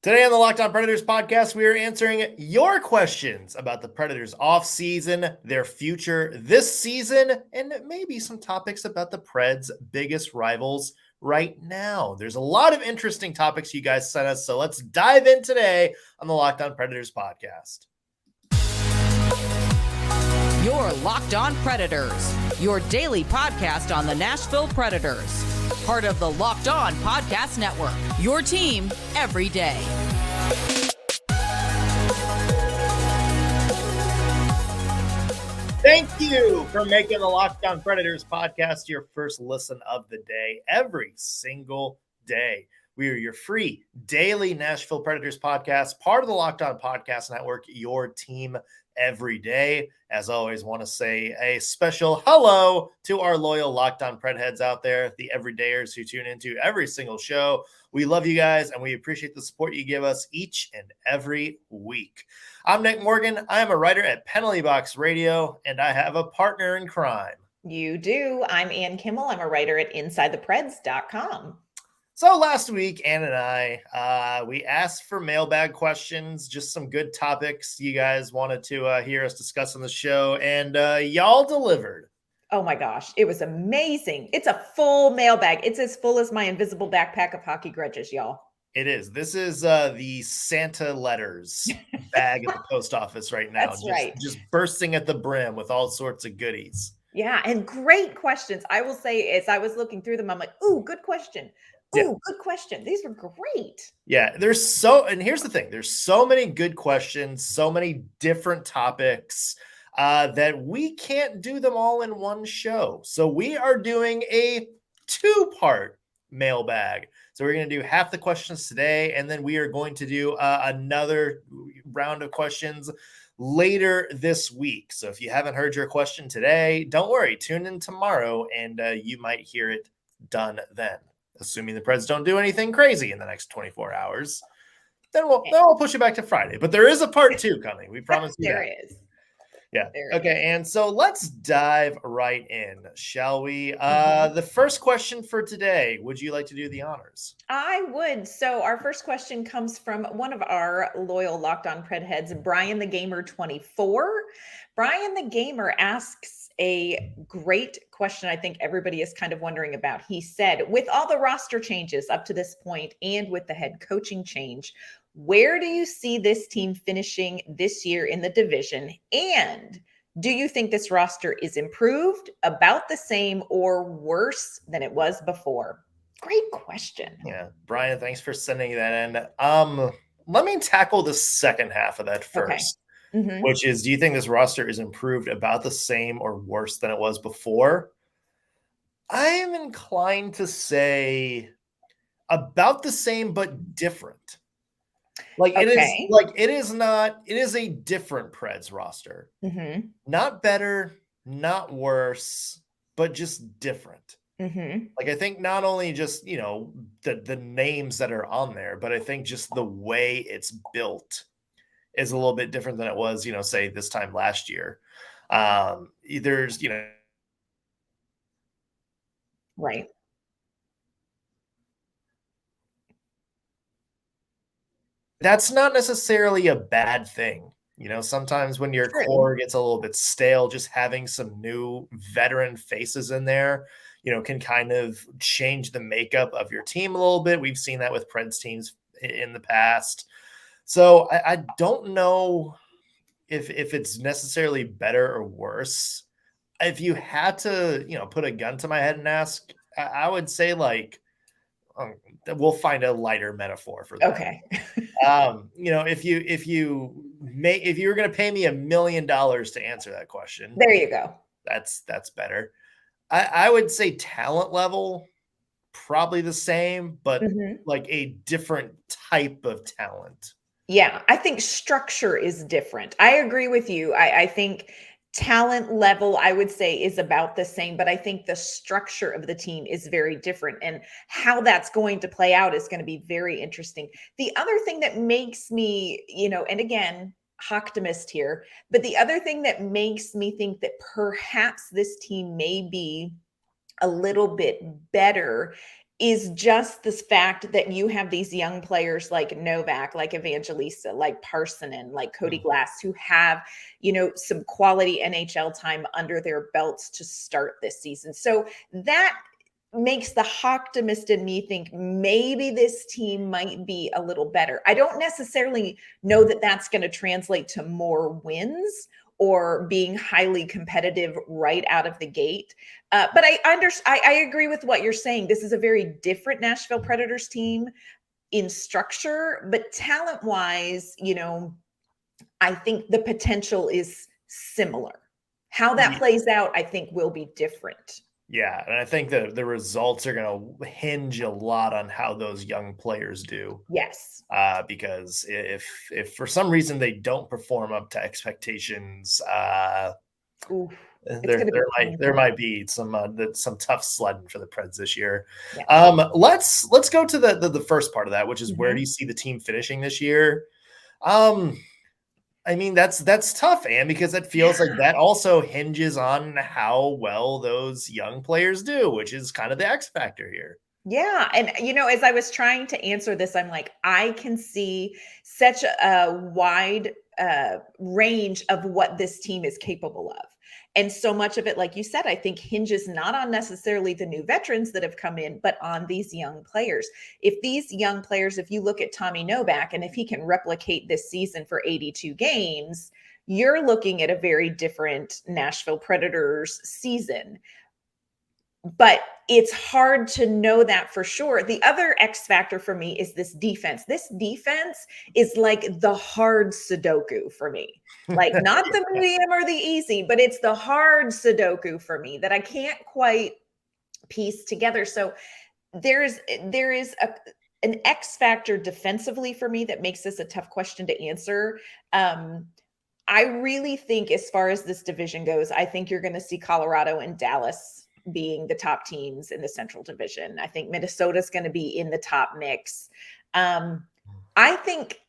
Today on the Locked On Predators podcast, we are answering your questions about the Predators offseason, their future this season, and maybe some topics about the Preds' biggest rivals right now. There's a lot of interesting topics you guys sent us, so let's dive in today on the Locked On Predators podcast. Your Locked On Predators, your daily podcast on the Nashville Predators. Part of the Locked On Podcast Network, your team every day. Thank you for making the Locked On Predators podcast your first listen of the day every single day. We are your free daily Nashville Predators podcast, part of the Locked On Podcast Network, your team every day. As always, want to say a special hello to our loyal Locked On Pred heads out there, the everydayers who tune into every single show. We love you guys, and we appreciate the support you give us each and every week. I'm Nick Morgan. I am a writer at Penalty Box Radio, and I have a partner in crime. You do. I'm Ann Kimmel. I'm a writer at InsideThePreds.com. So last week, Ann and I, we asked for mailbag questions, just some good topics you guys wanted to hear us discuss on the show, and y'all delivered. Oh my gosh, it was amazing. It's a full mailbag. It's as full as my invisible backpack of hockey grudges, y'all. It is. This is the Santa letters bag at the post office right now. That's right. Just bursting at the brim with all sorts of goodies. Yeah, and great questions. I will say, as I was looking through them, I'm like, ooh, good question. Oh, Good question. These were great. Yeah, and here's the thing. There's so many good questions, so many different topics that we can't do them all in one show. So we are doing a two-part mailbag. So we're going to do half the questions today, and then we are going to do another round of questions later this week. So if you haven't heard your question today, don't worry. Tune in tomorrow, and you might hear it done then. Assuming the Preds don't do anything crazy in the next 24 hours, then we'll push it back to Friday. But there is a part 2 coming. We promise you There that. is. Yeah. There Okay. And so let's dive right in, shall we? The first question for today, would you like to do the honors? I would. So our first question comes from one of our loyal Locked On Pred heads, Brian the Gamer 24. Brian the Gamer asks a great question I think everybody is kind of wondering about. He said, with all the roster changes up to this point and with the head coaching change, where do you see this team finishing this year in the division? And do you think this roster is improved, about the same, or worse than it was before? Great question. Yeah. Brian, thanks for sending that in. Let me tackle the second half of that first. Okay. Which is, do you think this roster is improved, about the same, or worse than it was before? I am inclined to say about the same, but different. It is a different Preds roster. Not better, not worse, but just different. I think not only just, the names that are on there, but I think just the way it's built is a little bit different than it was, say this time last year. There's, right. That's not necessarily a bad thing. Sometimes when your core gets a little bit stale, just having some new veteran faces in there, can kind of change the makeup of your team a little bit. We've seen that with Preds teams in the past. So I don't know if it's necessarily better or worse. If you had to, put a gun to my head and ask, I would say we'll find a lighter metaphor for that. Okay. If you were going to pay me $1 million to answer that question, there you go. That's better. I would say talent level, probably the same, but a different type of talent. Yeah, I think structure is different. I agree with you. I think talent level, I would say, is about the same, but I think the structure of the team is very different, and how that's going to play out is going to be very interesting. The other thing that makes me, and again, optimist here, but the other thing that makes me think that perhaps this team may be a little bit better is just this fact that you have these young players like Novak, like Evangelista, like Parsonen, like Cody Glass, who have, some quality NHL time under their belts to start this season. So that makes the optimist in me think maybe this team might be a little better. I don't necessarily know that that's going to translate to more wins or being highly competitive right out of the gate. But I agree with what you're saying. This is a very different Nashville Predators team in structure, but talent-wise, I think the potential is similar. How that plays out, I think, will be different. Yeah, and I think that the results are going to hinge a lot on how those young players do. Yes. Because if for some reason they don't perform up to expectations, there might be some tough sledding for the Preds this year. Yeah. Let's go to the first part of that, which is where do you see the team finishing this year? I mean, that's tough, Anne, because it feels like that also hinges on how well those young players do, which is kind of the X factor here. Yeah. And, as I was trying to answer this, I'm like, I can see such a wide range of what this team is capable of. And so much of it, like you said, I think hinges not on necessarily the new veterans that have come in, but on these young players. If these young players, if you look at Tommy Novak, and if he can replicate this season for 82 games, you're looking at a very different Nashville Predators season. But it's hard to know that for sure. The other X factor for me is this defense. This defense is like the hard Sudoku for me. Like not the medium or the easy, but it's the hard Sudoku for me that I can't quite piece together. So there is an X factor defensively for me that makes this a tough question to answer. I really think as far as this division goes, I think you're going to see Colorado and Dallas being the top teams in the Central Division. I think Minnesota's going to be in the top mix. I think,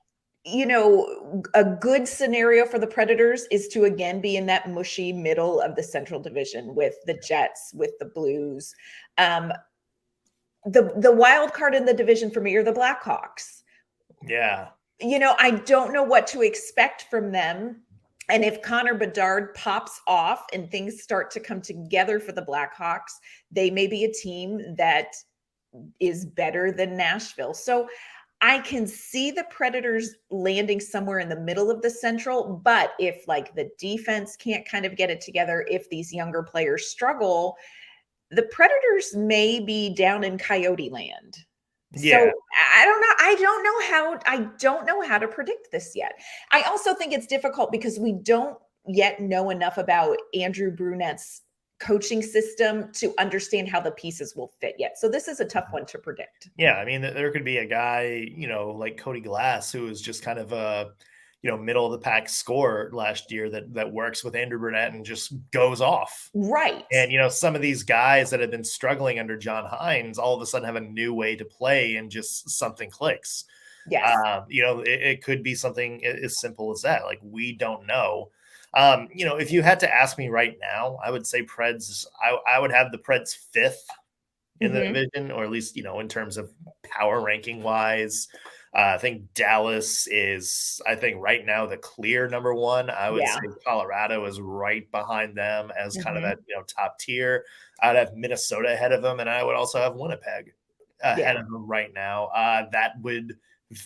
a good scenario for the Predators is to again be in that mushy middle of the Central Division with the Jets, with the Blues. The wild card in the division for me are the Blackhawks. Yeah. I don't know what to expect from them. And if Connor Bedard pops off and things start to come together for the Blackhawks, they may be a team that is better than Nashville. So I can see the Predators landing somewhere in the middle of the Central, but if like the defense can't kind of get it together, if these younger players struggle, the Predators may be down in Coyote land. Yeah. So I don't know. I don't know how to predict this yet. I also think it's difficult because we don't yet know enough about Andrew Brunette's coaching system to understand how the pieces will fit yet. So this is a tough one to predict. Yeah. I mean, there could be a guy, like Cody Glass, who is just kind of a, middle of the pack scorer last year that works with Andrew Brunette and just goes off. Right. And, some of these guys that have been struggling under John Hines all of a sudden have a new way to play and just something clicks. Yes. It could be something as simple as that. Like, we don't know. If you had to ask me right now, I would say Preds, I would have the Preds 5th in the division, or at least, in terms of power ranking wise. I think Dallas is, right now, the clear number one. I would say Colorado is right behind them as kind of that, top tier. I'd have Minnesota ahead of them, and I would also have Winnipeg ahead of them right now.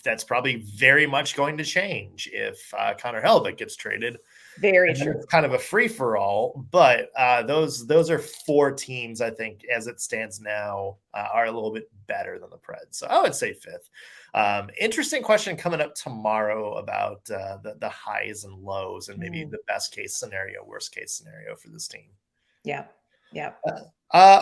That's probably very much going to change if Connor Hellebuyck gets traded. Very true. It's kind of a free for all, but those are 4 teams, I think, as it stands now, are a little bit better than the Preds. So I would say 5th. Interesting question coming up tomorrow about the highs and lows and maybe the best case scenario, worst case scenario for this team. Yeah. Yeah.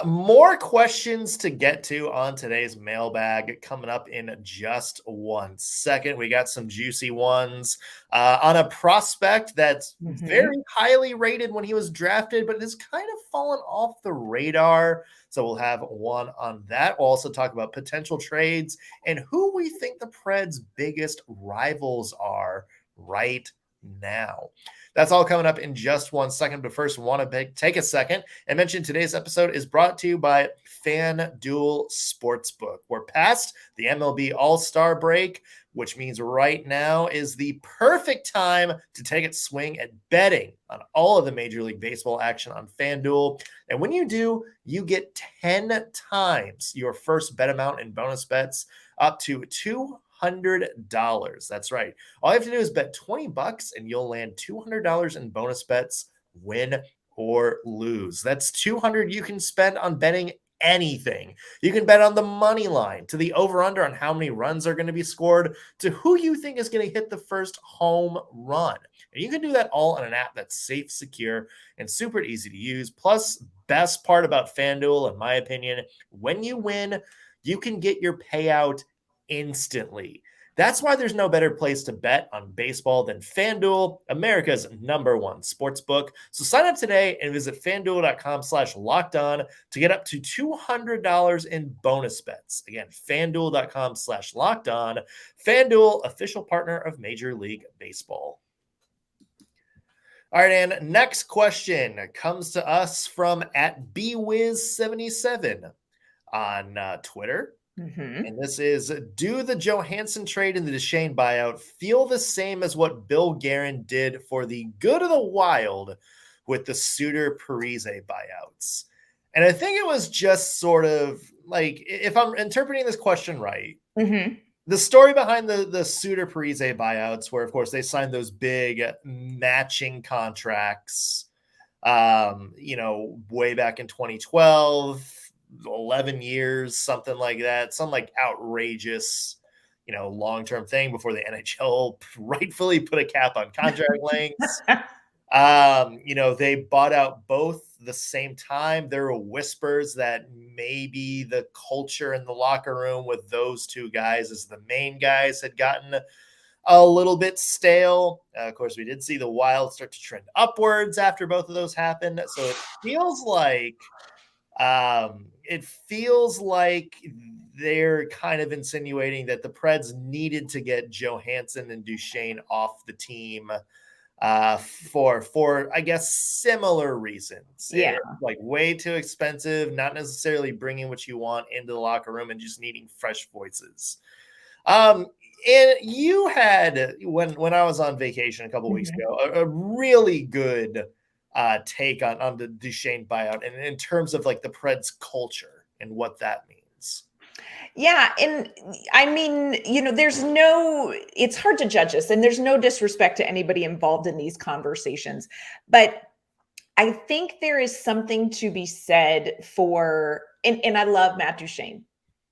More questions to get to on today's mailbag coming up in just 1 second. We got some juicy ones on a prospect that's very highly rated when he was drafted, but has kind of fallen off the radar. So we'll have one on that. We'll also talk about potential trades and who we think the Preds' biggest rivals are right now. That's all coming up in just 1 second. But first, want to take a second and mention today's episode is brought to you by FanDuel Sportsbook. We're past the MLB All-Star break, which means right now is the perfect time to take a swing at betting on all of the Major League Baseball action on FanDuel. And when you do, you get 10 times your first bet amount in bonus bets up to $200. That's right. All you have to do is bet $20 and you'll land $200 in bonus bets, win or lose. That's $200 you can spend on betting anything. You can bet on the money line, to the over-under on how many runs are going to be scored, to who you think is going to hit the first home run. And you can do that all on an app that's safe, secure, and super easy to use. Plus, best part about FanDuel, in my opinion, when you win, you can get your payout instantly. That's why there's no better place to bet on baseball than FanDuel, America's #1 sportsbook. So sign up today and visit FanDuel.com/lockedon to get up to $200 in bonus bets. Again, FanDuel.com/lockedon. FanDuel, official partner of Major League Baseball. All right, and next question comes to us from @BWiz77 on Twitter. Mm-hmm. And this is, do the Johansen trade and the Duchesne buyout feel the same as what Bill Guerin did for the good of the Wild with the Suter Parise buyouts? And I think it was just sort of like, if I'm interpreting this question right, the story behind the Suter Parise buyouts, where of course they signed those big matching contracts, way back in 2012, 11 years, something like that, some like outrageous, long-term thing before the NHL rightfully put a cap on contract lengths. They bought out both the same time. There were whispers that maybe the culture in the locker room with those two guys as the main guys had gotten a little bit stale. Of course, we did see the Wild start to trend upwards after both of those happened. So it feels like they're kind of insinuating that the Preds needed to get Johansen and Duchesne off the team for I guess similar reasons. Yeah, like way too expensive, not necessarily bringing what you want into the locker room, and just needing fresh voices. And you had, when I was on vacation a couple weeks ago, a really good take on the Duchesne buyout, and in terms of like the Preds culture and what that means. Yeah. And I mean, it's hard to judge this, and there's no disrespect to anybody involved in these conversations, but I think there is something to be said for, and I love Matt Duchesne.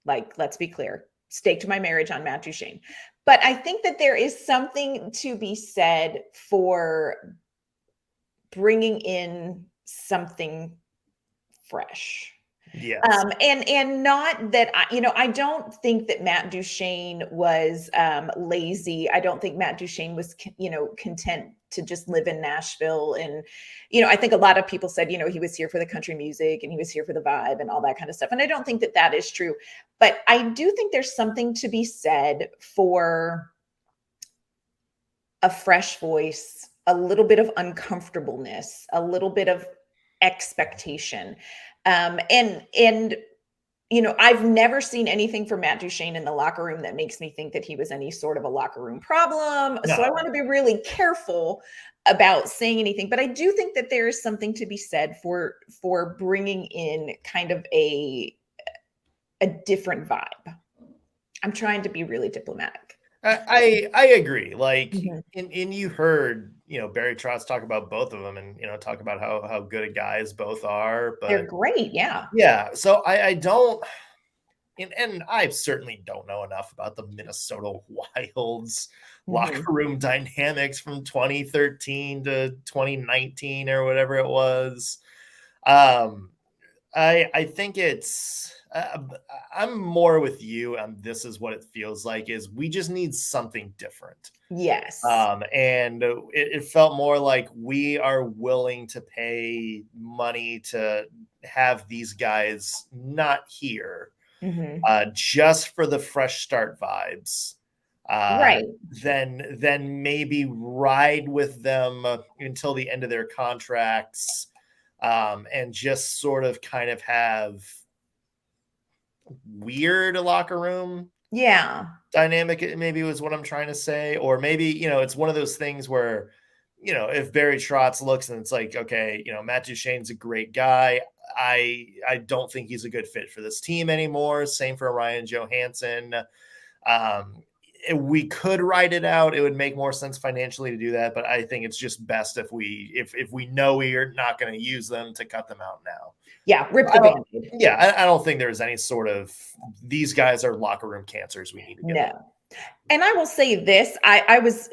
Like, let's be clear, staked my marriage on Matt Duchesne. But I think that there is something to be said for bringing in something fresh. Yes. And not that, I don't think that Matt Duchesne was lazy. I don't think Matt Duchesne was, content to just live in Nashville. And, I think a lot of people said, he was here for the country music and he was here for the vibe and all that kind of stuff. And I don't think that that is true. But I do think there's something to be said for a fresh voice, a little bit of uncomfortableness, a little bit of expectation. I've never seen anything from Matt Duchesne in the locker room that makes me think that he was any sort of a locker room problem. No. So I want to be really careful about saying anything, but I do think that there is something to be said for bringing in kind of a different vibe. I'm trying to be really diplomatic. I agree. Like, and you heard, Barry Trotz talk about both of them, and, talk about how good a guys both are. But they're great. Yeah. Yeah. So I don't, and I certainly don't know enough about the Minnesota Wild's locker room dynamics from 2013 to 2019 or whatever it was. I think it's, I'm more with you, and this is what it feels like, is we just need something different. Yes. And it felt more like we are willing to pay money to have these guys not here, just for the fresh start vibes. Right. then maybe ride with them until the end of their contracts, and just sort of kind of have weird locker room Yeah. dynamic, maybe was what I'm trying to say. Or maybe, it's one of those things where, if Barry Trotz looks and it's like, okay, Matt Duchene's a great guy. I don't think he's a good fit for this team anymore. Same for Ryan Johansen. We could write it out. It would make more sense financially to do that, but I think it's just best if we know we are not going to use them, to cut them out now. Yeah, rip the Band-Aid. Yeah, I don't think there's any sort of, these guys are locker room cancers we need to get No. out. And I will say this, I was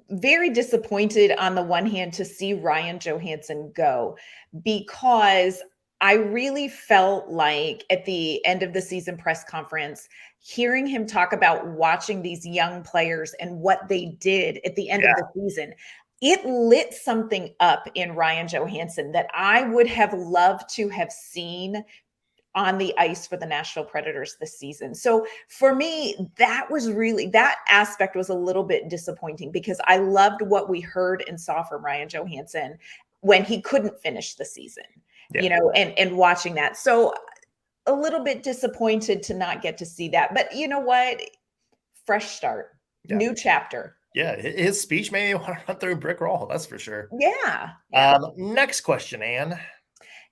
very disappointed on the one hand to see Ryan Johansen go, because I really felt like at the end of the season press conference, hearing him talk about watching these young players and what they did at the end of the season, it lit something up in Ryan Johansen that I would have loved to have seen on the ice for the Nashville Predators this season. So for me, that aspect was a little bit disappointing, because I loved what we heard and saw from Ryan Johansen when he couldn't finish the season, and watching that. So a little bit disappointed to not get to see that, but you know what? Fresh start, new chapter. Yeah. His speech made me want to run through a brick wall. That's for sure. Yeah. Next question, Ann.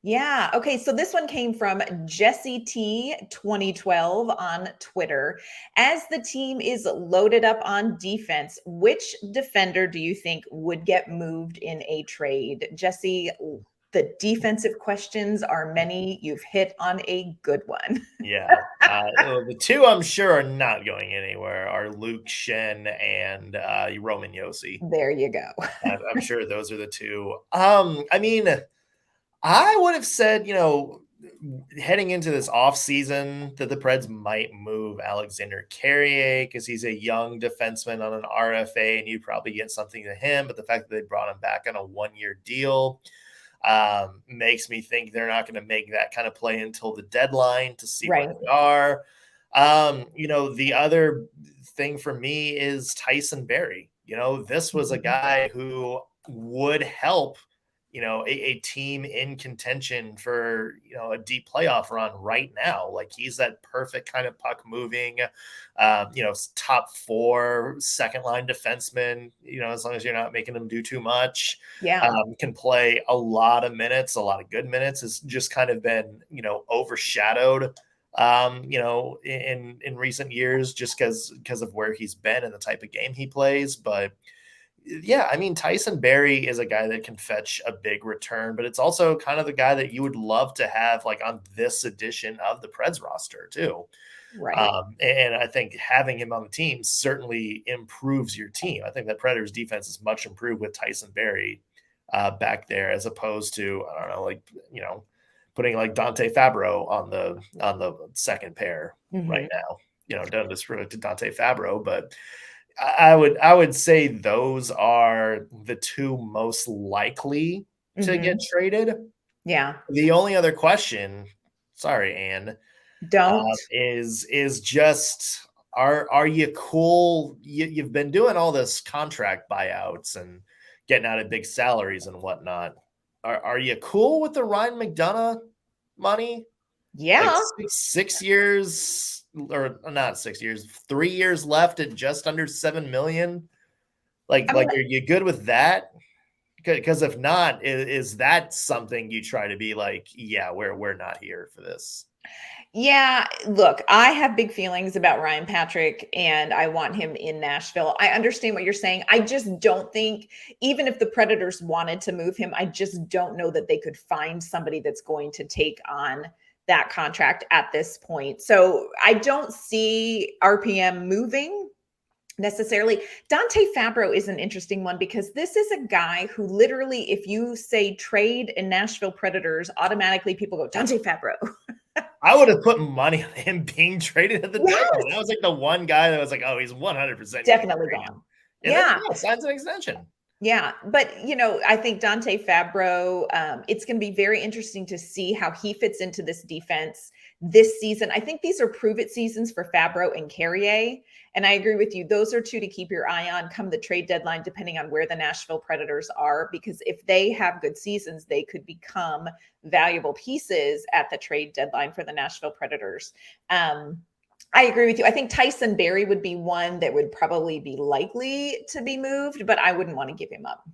Yeah. Okay. So this one came from Jesse T 2012 on Twitter. As the team is loaded up on defense, which defender do you think would get moved in a trade? Jesse, the defensive questions are many. You've hit on a good one. Yeah. The two I'm sure are not going anywhere are Luke Schenn and Roman Josi. There you go. I'm sure those are the two. I mean, I would have said, heading into this offseason, that the Preds might move Alexander Carrier, because he's a young defenseman on an RFA, and you'd probably get something to him. But the fact that they brought him back on a 1-year deal makes me think they're not going to make that kind of play until the deadline to see where they are. The other thing for me is Tyson Barrie. This was a guy who would help a team in contention for, a deep playoff run right now. Like, he's that perfect kind of puck moving, top 4 second line defenseman, as long as you're not making him do too much. Yeah. Can play a lot of minutes, a lot of good minutes. Has just kind of been, overshadowed, in recent years, just because of where he's been and the type of game he plays. But yeah, I mean, Tyson Barrie is a guy that can fetch a big return, but it's also kind of the guy that you would love to have like on this edition of the Preds roster too. Right. And I think having him on the team certainly improves your team. I think that Predators defense is much improved with Tyson Barrie back there, as opposed to, I don't know, putting like Dante Fabro on the second pair right now. Don't disrespect to Dante Fabro, but I would say those are the two most likely to get traded. Yeah. The only other question, sorry, Ann, is just, are you cool? You've been doing all this contract buyouts and getting out of big salaries and whatnot. Are you cool with the Ryan McDonagh money? Yeah. Like 6 years, or not 6 years, 3 years left at just under $7 million. Are you good with that? Because if not, is that something you try to be like, yeah, we're not here for this? Yeah, look, I have big feelings about Ryan Patrick, and I want him in Nashville. I understand what you're saying. I just don't think, even if the Predators wanted to move him, I just don't know that they could find somebody that's going to take on that contract at this point. So I don't see RPM moving necessarily. Dante Fabro is an interesting one, because this is a guy who literally, if you say trade in Nashville Predators, automatically people go, Dante Fabro. I would have put money on him being traded at the deadline. That was like the one guy that was like, oh, he's 100% definitely gone. Yeah. Signs an extension. Yeah. But, I think Dante Fabro, it's going to be very interesting to see how he fits into this defense this season. I think these are prove-it seasons for Fabro and Carrier. And I agree with you. Those are two to keep your eye on come the trade deadline, depending on where the Nashville Predators are, because if they have good seasons, they could become valuable pieces at the trade deadline for the Nashville Predators. I agree with you. I think Tyson Barrie would be one that would probably be likely to be moved, but I wouldn't want to give him up.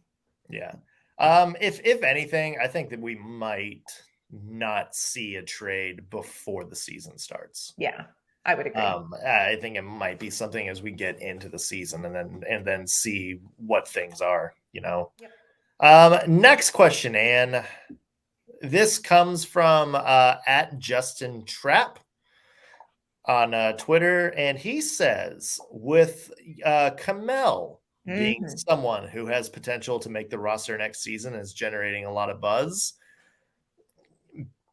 Yeah. If anything, I think that we might not see a trade before the season starts. Yeah, I would agree. I think it might be something as we get into the season and then see what things are, Yep. Next question, Anne. This comes from at Justin Trapp on Twitter, and he says, with Kamel being someone who has potential to make the roster next season, is generating a lot of buzz.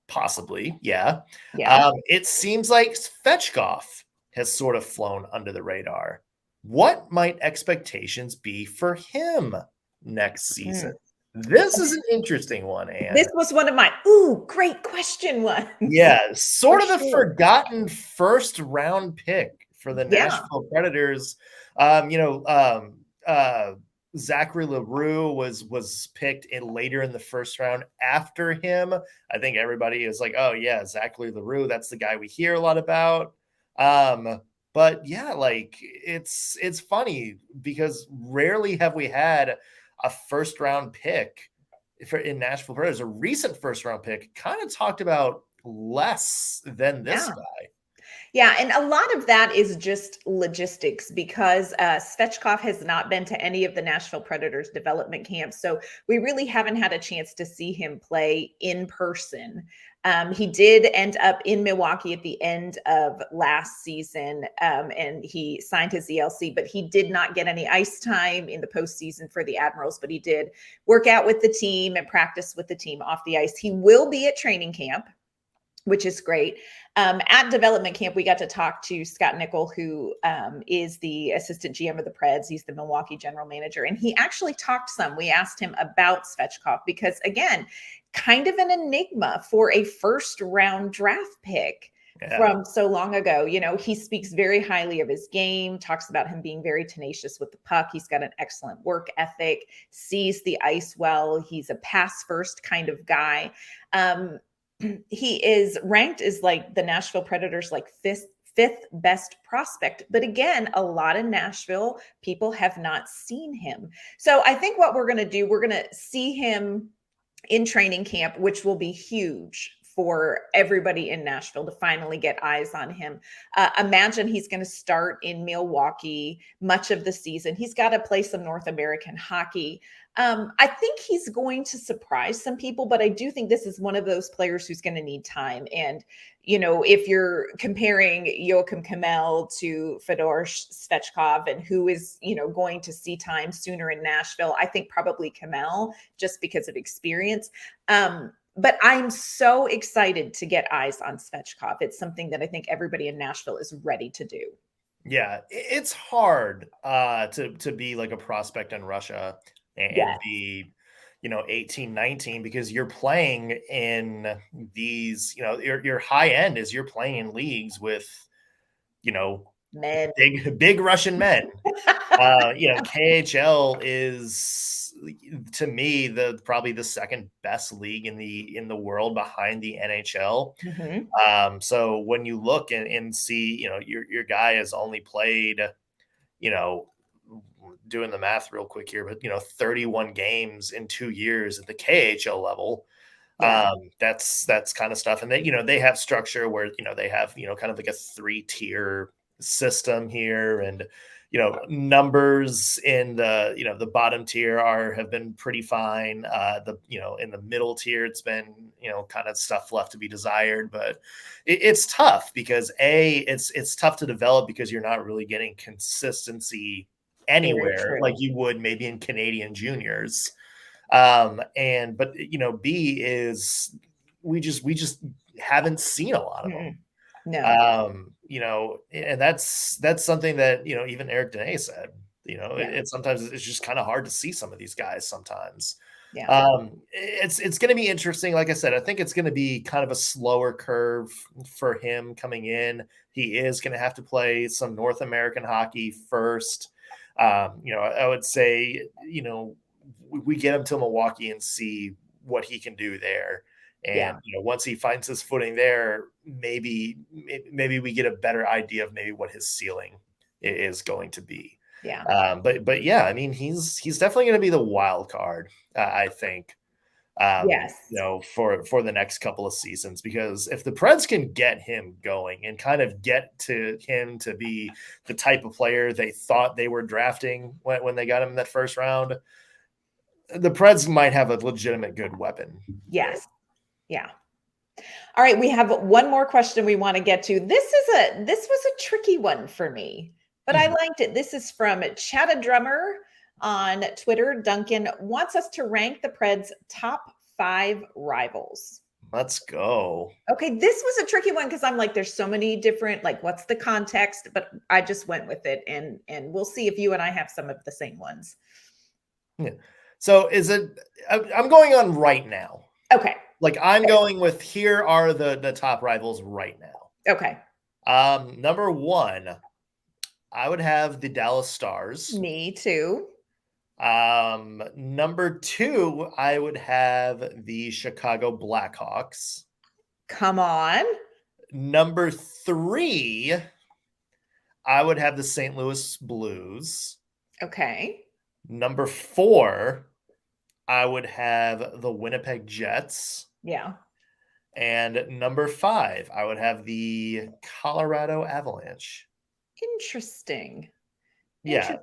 Possibly, yeah. It seems like Svechkov has sort of flown under the radar. What might expectations be for him next season? This is an interesting one, Anne. This was one of my great question ones. Yeah, sort of the forgotten first round pick for the Nashville Predators. Zachary Leroux was picked later in the first round after him. I think everybody is like, oh yeah, Zachary Leroux, that's the guy we hear a lot about. But yeah, like it's funny because rarely have we had a first round pick in Nashville Predators. A recent first round pick kind of talked about less than this guy. Yeah, and a lot of that is just logistics because Svechkov has not been to any of the Nashville Predators development camps. So we really haven't had a chance to see him play in person. He did end up in Milwaukee at the end of last season, and he signed his ELC, but he did not get any ice time in the postseason for the Admirals, but he did work out with the team and practice with the team off the ice. He will be at training camp, which is great. At development camp, we got to talk to Scott Nickel, who is the assistant GM of the Preds. He's the Milwaukee general manager. And he actually talked some. We asked him about Svechkov because, again, kind of an enigma for a first round draft pick from so long ago. He speaks very highly of his game, talks about him being very tenacious with the puck. He's got an excellent work ethic, sees the ice well. He's a pass first kind of guy. He is ranked as like the Nashville Predators, like fifth best prospect. But again, a lot of Nashville people have not seen him. So I think what we're going to do, we're going to see him in training camp, which will be huge for everybody in Nashville to finally get eyes on him. Imagine he's going to start in Milwaukee much of the season. He's got to play some North American hockey. I think he's going to surprise some people, but I do think this is one of those players who's going to need time. And, if you're comparing Joakim Kamel to Fedor Svechkov and who is, going to see time sooner in Nashville, I think probably Kamel just because of experience. But I'm so excited to get eyes on Svechkov. It's something that I think everybody in Nashville is ready to do. Yeah, it's hard to be like a prospect in Russia and be, 18, 19, because you're playing in these, your high end is you're playing in leagues with, men, big Russian men. KHL is, to me, probably the second best league in the world behind the NHL. So when you look and see, your guy has only played, doing the math real quick here, but 31 games in 2 years at the KHL level. That's kind of stuff. And they have structure where, they have, kind of like a 3-tier system here, and numbers in the the bottom tier have been pretty fine. In the middle tier, it's been kind of stuff left to be desired, but it's tough because it's tough to develop because you're not really getting consistency anywhere like you would maybe in Canadian juniors. But B is we just haven't seen a lot of them. No. And that's something that, even Eric Dene said, sometimes it's just kind of hard to see some of these guys sometimes. It's going to be interesting. Like I said, I think it's going to be kind of a slower curve for him coming in. He is going to have to play some North American hockey first. I would say, we get him to Milwaukee and see what he can do there. And once he finds his footing there, maybe we get a better idea of maybe what his ceiling is going to be. But yeah, I mean, he's definitely going to be the wild card, I think. For the next couple of seasons, because if the Preds can get him going and kind of get to him to be the type of player they thought they were drafting when they got him in that first round, the Preds might have a legitimate good weapon. Yes. Yeah. All right. We have one more question we want to get to. This was a tricky one for me, but I liked it. This is from Chatta Drummer on Twitter. Duncan wants us to rank the Preds' top 5 rivals. Let's go. Okay. This was a tricky one because I'm like, there's so many different, like, what's the context? But I just went with it, and we'll see if you and I have some of the same ones. Yeah. So I'm going on right now. Okay. Like I'm going with, here are the top rivals right now. Okay. Number 1, I would have the Dallas Stars. Me too. Number 2, I would have the Chicago Blackhawks. Come on. Number 3, I would have the St. Louis Blues. Okay. Number 4, I would have the Winnipeg Jets. Yeah. And number 5, I would have the Colorado Avalanche. Interesting. Yeah.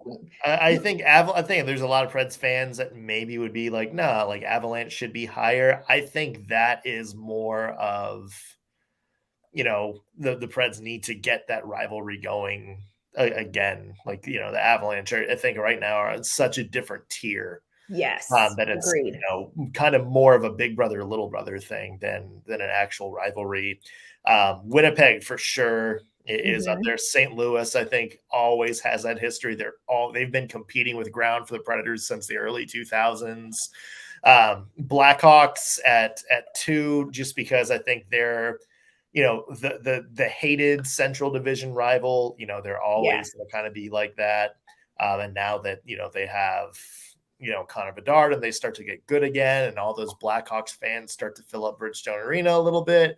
I think there's a lot of Preds fans that maybe would be like, no, like Avalanche should be higher. I think that is more of, the Preds need to get that rivalry going again. Like, the Avalanche, I think right now are on such a different tier. Yes. That it's, agreed. Kind of more of a big brother, little brother thing than an actual rivalry. Winnipeg for sure is up there. St. Louis, I think, always has that history. They've been competing with ground for the Predators since the early 2000s. Blackhawks at 2, just because I think they're, the hated Central Division rival. They're always going to kind of be like that. And now that, they have, Connor Bedard, and they start to get good again, and all those Blackhawks fans start to fill up Bridgestone Arena a little bit.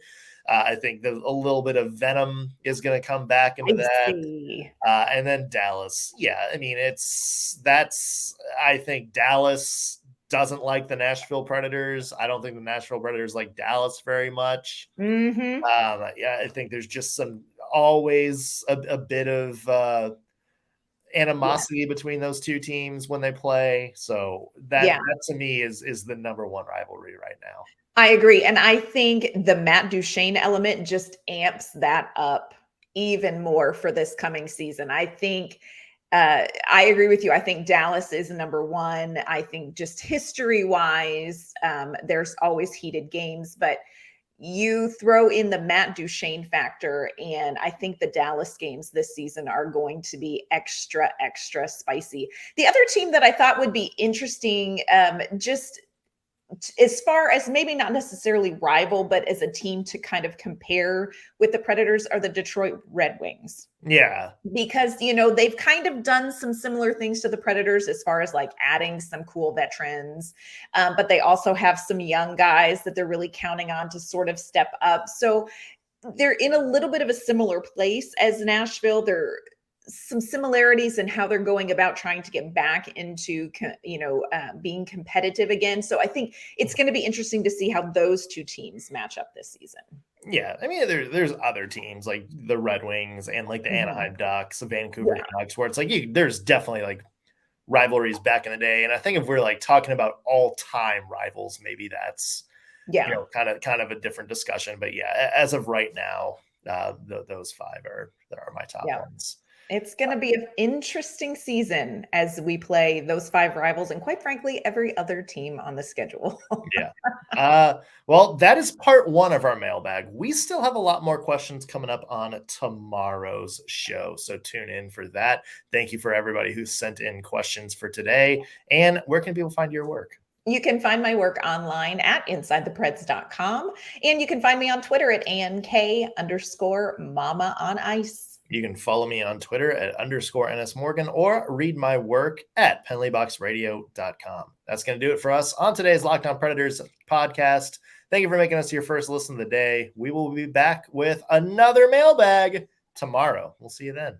I think a little bit of venom is going to come back into that. And then Dallas. Yeah, I mean, I think Dallas doesn't like the Nashville Predators. I don't think the Nashville Predators like Dallas very much. I think there's just always a bit of animosity between those two teams when they play. So that to me is the number 1 rivalry right now. I agree. And I think the Matt Duchene element just amps that up even more for this coming season. I think I agree with you. I think Dallas is number 1. I think just history-wise, there's always heated games, but you throw in the Matt Duchene factor, and I think the Dallas games this season are going to be extra, extra spicy. The other team that I thought would be interesting, just as far as maybe not necessarily rival, but as a team to kind of compare with the Predators, are the Detroit Red Wings. Yeah. Because, they've kind of done some similar things to the Predators as far as like adding some cool veterans. But they also have some young guys that they're really counting on to sort of step up. So they're in a little bit of a similar place as Nashville. They're some similarities in how they're going about trying to get back into, being competitive again. So I think it's going to be interesting to see how those two teams match up this season. Yeah. I mean, there's other teams like the Red Wings and like the Anaheim Ducks, the Vancouver Canucks, where it's like, there's definitely like rivalries back in the day. And I think if we're like talking about all time rivals, maybe that's, kind of a different discussion. But yeah, as of right now, those 5 are my top ones. It's going to be an interesting season as we play those 5 rivals and, quite frankly, every other team on the schedule. Well, that is part 1 of our mailbag. We still have a lot more questions coming up on tomorrow's show, so tune in for that. Thank you for everybody who sent in questions for today. And where can people find your work? You can find my work online at InsideThePreds.com. And you can find me on Twitter at ANK_Mama on Ice. You can follow me on Twitter at _NSMorgan or read my work at penaltyboxradio.com. That's going to do it for us on today's Locked On Predators podcast. Thank you for making us your first listen of the day. We will be back with another mailbag tomorrow. We'll see you then.